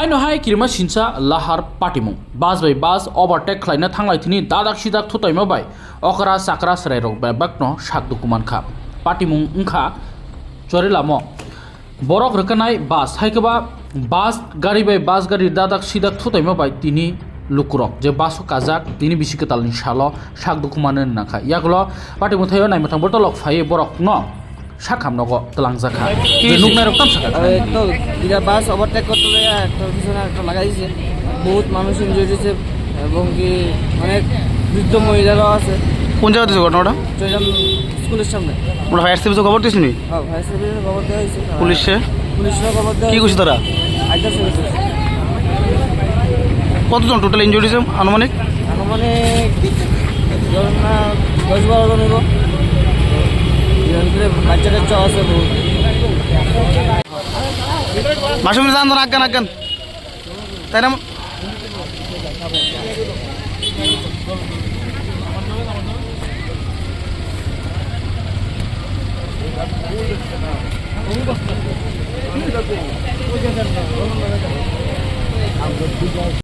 आइनो हाय किरमा सिनसा लाहार पाटिमु बास बै बास ओभारटेक खालायनो थांलायथिनि दादाक सिदाक थुतायमा बाय अकरा साकरा सराय रक बाय बाकनो साक दुकुमान खा पाटिमु उंखा चोरे लामो बरक रकनाय बास हायकबा बास गाड़ी बाय बास गाड़ी दादाक सिदाक थुतायमा बाय तिनि लुकुरक जे बासो काजाक तिनि बिसिकतालनि सालो साक दुकुमान नाखा यागलो पाटिमु थायो नाय मथां बटलक फाये बरक न সাকাম নগ তলাংজাখা যে নুকনায় রকম সাকা তো দুটা বাস ওভারটেক করতে গিয়ে একটা পিছনে একটা লাগাই দিয়েছে বহুত মানুষ ইনজয় হয়েছে এবং কি অনেক বৃদ্ধ মহিলারাও আছে। কোন জায়গাতে ঘটনাটা? চৈরাম স্কুলের সামনে। ওরা ফায়ার সার্ভিসে খবর দিয়েছি নি? হ্যাঁ ফায়ার সার্ভিসে খবর দেওয়া হয়েছে। পুলিশের খবর দেওয়া কি করছে তারা? আইটা সার্ভিস। কতজন টোটাল ইনজুরি হয়েছে আনুমানিক? ধরুন না 10-12 জন হইব। বাচ্চা কাচ্চা আছে বহুত। মাসুম জান তো আজ্ঞান তাই না